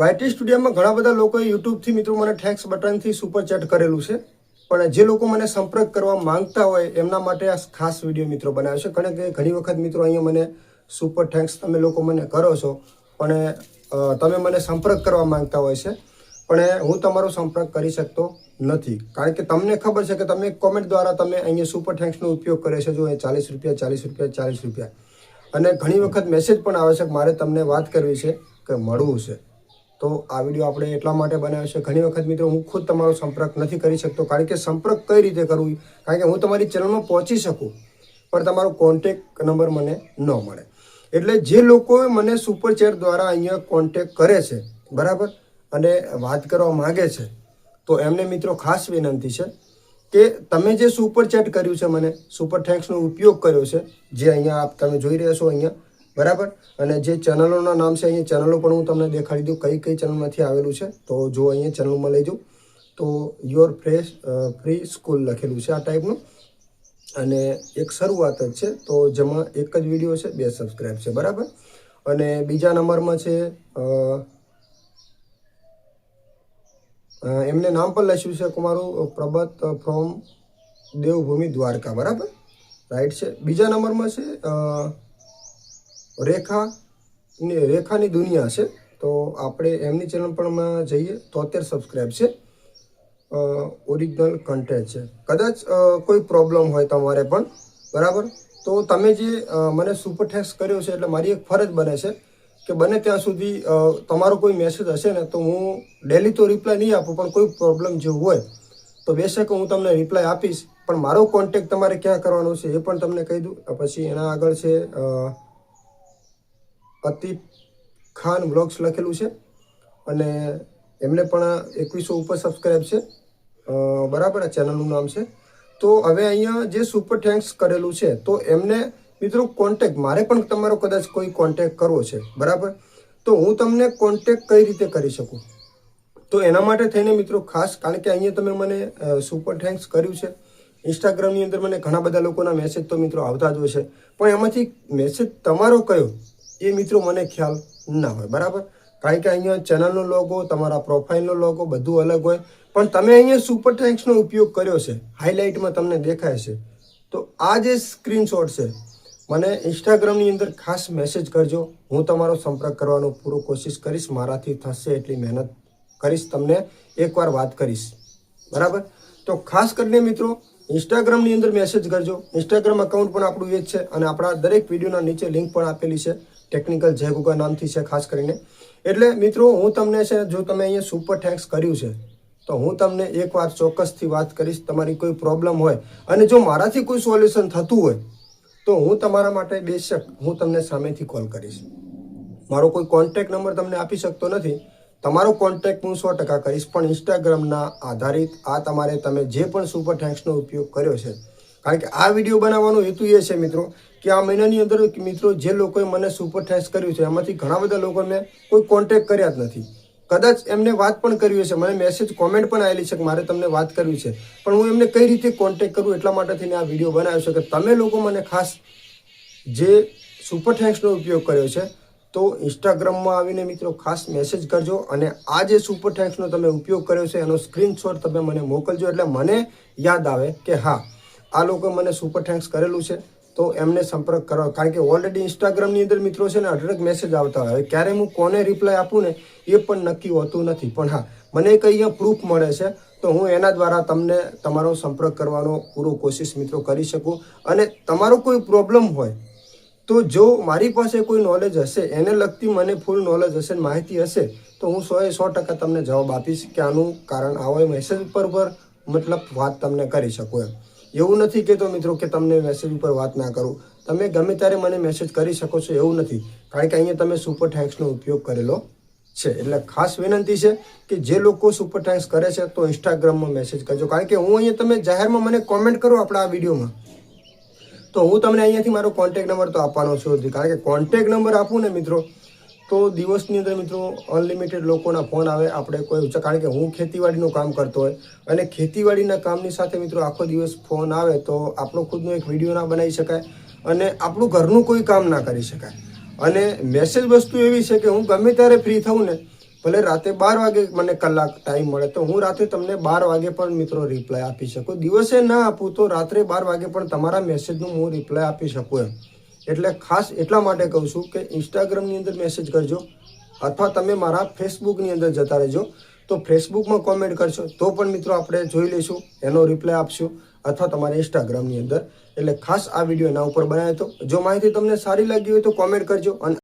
YT સ્ટુડિયોમાં ઘણા બધા લોકોએ યુટ્યુબથી મિત્રો મને થેન્ક્સ બટનથી સુપર ચેટ કરેલું છે, પણ જે લોકો મને સંપર્ક કરવા માંગતા હોય એમના માટે આ ખાસ વિડીયો મિત્રો બનાવ્યો છે. કારણ કે ઘણી વખત મિત્રો અહીંયા મને સુપર થેન્ક્સ તમે લોકો મને કરો છો, પણ તમે મને સંપર્ક કરવા માંગતા હોય છે, પણ હું તમારો સંપર્ક કરી શકતો નથી. કારણ કે તમને ખબર છે કે તમે કોમેન્ટ દ્વારા તમે અહીંયા સુપર થેન્ક્સનો ઉપયોગ કરે છે. જો એ 40 રૂપિયા 40 રૂપિયા 40 રૂપિયા, અને ઘણી વખત મેસેજ પણ આવે છે કે મારે તમને વાત કરવી છે કે મળવું છે. તો આ વિડીયો આપણે એટલા માટે બનાવ્યો છે. ઘણી વખત મિત્રો હું ખુદ તમારો સંપર્ક નથી કરી શકતો, કારણ કે સંપર્ક કઈ રીતે કરવું, કારણ કે હું તમારી ચેનલમાં પહોંચી શકું પણ તમારો કોન્ટેક્ટ નંબર મને ન મળે. એટલે જે લોકો મને સુપર ચેટ દ્વારા અહીંયા કોન્ટેક્ટ કરે છે બરાબર, અને વાત કરવા માગે છે, તો એમને મિત્રો ખાસ વિનંતી છે કે તમે જે સુપર ચેટ કર્યું છે, મને સુપર થેન્ક્સનો ઉપયોગ કર્યો છે, જે અહીંયા તમે જોઈ રહ્યા છો અહીંયા બરાબર, અને જે ચેનલોના નામ છે અહીંયા ચેનલો પણ હું તમને દેખાડી દઉં કઈ કઈ ચેનલમાંથી આવેલું છે. તો જો અહીંયા ચેનલમાં લઈ જાઉં તો યોર ફ્રી સ્કૂલ લખેલું છે આ ટાઈપનું, અને એક શરૂઆત જ છે, તો જેમાં એક જ વિડીયો છે, 2 સબસ્ક્રાઈબ છે બરાબર. અને બીજા નંબરમાં છે એમને નામ પણ લખ્યું છે મારું પ્રભાત ફ્રોમ દેવભૂમિ દ્વારકા બરાબર, રાઈટ છે. બીજા નંબરમાં છે રેખાની દુનિયા છે, તો આપણે એમની ચેનલ પણ જઈએ. 73 સબસ્ક્રાઈબ છે, ઓરિજિનલ કન્ટેન્ટ છે. કદાચ કોઈ પ્રોબ્લેમ હોય તમારે પણ બરાબર, તો તમે જે મને સુપર થેન્ક્સ કર્યો છે એટલે મારી એક ફરજ બને છે કે બને ત્યાં સુધી તમારો કોઈ મેસેજ હશે ને તો હું ડેલી તો રિપ્લાય નહીં આપું, પણ કોઈ પ્રોબ્લેમ જેવું હોય તો બેશક હું તમને રિપ્લાય આપીશ. પણ મારો કોન્ટેક્ટ તમારે ક્યાં કરવાનો છે એ પણ તમને કહી દઉં. પછી એના આગળ છે અતીફ ખાન વ્લોગ્સ લખેલું છે, અને એમને પણ 2100 ઉપર સબસ્ક્રાઈબ છે બરાબર, આ ચેનલનું નામ છે. તો હવે અહીંયા જે સુપર થેન્ક્સ કરેલું છે, તો એમને મિત્રો કોન્ટેક્ટ મારે પણ તમારો કદાચ કોઈ કોન્ટેક્ટ કરવો છે બરાબર, તો હું તમને કોન્ટેક્ટ કઈ રીતે કરી શકું? તો એના માટે થઈને મિત્રો ખાસ, કારણ કે અહીંયા તમે મને સુપર થેન્ક્સ કર્યું છે, ઇન્સ્ટાગ્રામની અંદર મને ઘણા બધા લોકોના મેસેજ તો મિત્રો આવતા જ હોય છે, પણ એમાંથી મેસેજ તમારો કયો એ મિત્રો મને ખ્યાલ ના હોય બરાબર. કારણ કે અહીંયા ચેનલનો લોગો, તમારા પ્રોફાઇલનો લોગો બધું અલગ હોય, પણ તમે અહીંયા સુપર થેન્ક્સનો ઉપયોગ કર્યો છે, હાઇલાઇટમાં તમને દેખાય છે. તો આ જે સ્ક્રીનશોટ છે મને ઇન્સ્ટાગ્રામની અંદર ખાસ મેસેજ કરજો. હું તમારો સંપર્ક કરવાનો પૂરો કોશિશ કરીશ, મારાથી થશે એટલી મહેનત કરીશ, તમને એકવાર વાત કરીશ બરાબર. તો ખાસ કરીને મિત્રો ઇન્સ્ટાગ્રામની અંદર મેસેજ કરજો. ઇન્સ્ટાગ્રામ અકાઉન્ટ પણ આપણું એ જ છે, અને આપણા દરેક વિડીયોના નીચે લિંક પણ આપેલી છે, ટેકનિકલ જય ગુગા નામથી છે ખાસ કરીને. એટલે મિત્રો હું તમને છે, જો તમે અહીંયા સુપર થેન્ક્સ કર્યું છે તો હું તમને એકવાર ચોક્કસથી વાત કરીશ. તમારી કોઈ પ્રોબ્લેમ હોય અને જો મારાથી કોઈ સોલ્યુશન થતું હોય તો હું તમારા માટે બેશક હું તમને સામેથી કોલ કરીશ. મારો કોઈ કોન્ટેક્ટ નંબર તમને આપી શકતો નથી, તમારો કોન્ટેક્ટ હું 100% કરીશ, પણ ઇન્સ્ટાગ્રામના આધારિત આ તમારે તમે જે પણ સુપર થેન્ક્સનો ઉપયોગ કર્યો છે, કારણ કે આ વિડીયો બનાવવાનો હેતુ એ છે મિત્રો કે આ મહિનાની અંદર મિત્રો જે લોકોએ મને સુપર થેન્ક્સ કર્યું છે એમાંથી ઘણા બધા લોકોને કોઈ કોન્ટેક્ટ કર્યા જ નથી. કદાચ એમને વાત પણ કરવી છે, મને મેસેજ કોમેન્ટ પણ આવેલી છે કે મારે તમને વાત કરવી છે, પણ હું એમને કઈ રીતે કોન્ટેક્ટ કરું એટલા માટે થઈને આ વિડીયો બનાવ્યો છે કે તમે લોકો મને ખાસ જે સુપર થેન્ક્સનો ઉપયોગ કર્યો છે તો ઇન્સ્ટાગ્રામમાં આવીને મિત્રો ખાસ મેસેજ કરજો, અને આ જે સુપર થેન્ક્સનો તમે ઉપયોગ કર્યો છે એનો સ્ક્રીનશોટ તમે મને મોકલજો, એટલે મને યાદ આવે કે હા આ લોકો મને સુપર થેન્ક્સ કરેલું છે, તો એમને સંપર્ક કરો. કારણ કે ઓલરેડી ઇન્સ્ટાગ્રામની અંદર મિત્રો છે ને અઢળક મેસેજ આવતા હોય, ક્યારે હું કોને રિપ્લાય આપું ને એ પણ નક્કી હોતું નથી, પણ હા મને એક અહીંયા પ્રૂફ મળે છે તો હું એના દ્વારા તમને તમારો સંપર્ક કરવાનો પૂરો કોશિશ મિત્રો કરી શકું. અને તમારો કોઈ પ્રોબ્લેમ હોય તો જો મારી પાસે કોઈ નોલેજ હશે, એને લગતી મને ફૂલ નોલેજ હશે, માહિતી હશે, તો હું 100% તમને જવાબ આપીશ કે આનું કારણ આવો. મેસેજ ઉપર મતલબ વાત તમને કરી શકું એમ. એવું નથી કહેતો મિત્રો કે તમને મેસેજ ઉપર વાત ના કરું, તમે ગમે ત્યારે મને મેસેજ કરી શકો છો, એવું નથી, કારણ કે અહીંયા તમે સુપર થેન્ક્સનો ઉપયોગ કરેલો છે. એટલે ખાસ વિનંતી છે કે જે લોકો સુપર થેન્ક્સ કરે છે તો ઇન્સ્ટાગ્રામમાં મેસેજ કરજો. કારણ કે હું અહીંયા તમે જાહેરમાં મને કોમેન્ટ કરો આપણા આ વિડીયોમાં તો હું તમને અહીંયાથી મારો કોન્ટેક્ટ નંબર તો આપવાનો છું, કારણ કે કોન્ટેક્ટ નંબર આપું ને મિત્રો તો દિવસની અંદર મિત્રો અનલિમિટેડ લોકોના ફોન આવે. આપણે કોઈ, કારણ કે હું ખેતીવાડીનું કામ કરતો હોય અને ખેતીવાડીના કામની સાથે મિત્રો આખો દિવસ ફોન આવે તો આપણો ખુદનો એક વિડીયો ના બનાવી શકાય અને આપણું ઘરનું કોઈ કામ ના કરી શકાય. અને મેસેજ વસ્તુ એવી છે કે હું ગમે ત્યારે ફ્રી થઉં ને ભલે રાતે 12 વાગે મને કલાક ટાઈમ મળે તો હું રાતે તમને 12 વાગે પણ મિત્રો રિપ્લાય આપી શકું. દિવસે ના આપું તો રાત્રે 12 વાગે પણ તમારા મેસેજનું હું રિપ્લાય આપી શકું એમ. એટલે ખાસ એટલા માટે કહું છું કે ઇન્સ્ટાગ્રામની અંદર મેસેજ કરજો અથવા તમે મારા ફેસબુકની અંદર જતા રહેજો. તો ફેસબુકમાં કોમેન્ટ કરશો તો પણ મિત્રો આપણે જોઈ લઈશું, એનો રિપ્લાય આપશું, અથવા તમારા ઇન્સ્ટાગ્રામની અંદર. એટલે ખાસ આ વિડીયો એના ઉપર બનાવ્યો હતો. જો માહિતી તમને સારી લાગી હોય તો કોમેન્ટ કરજો અને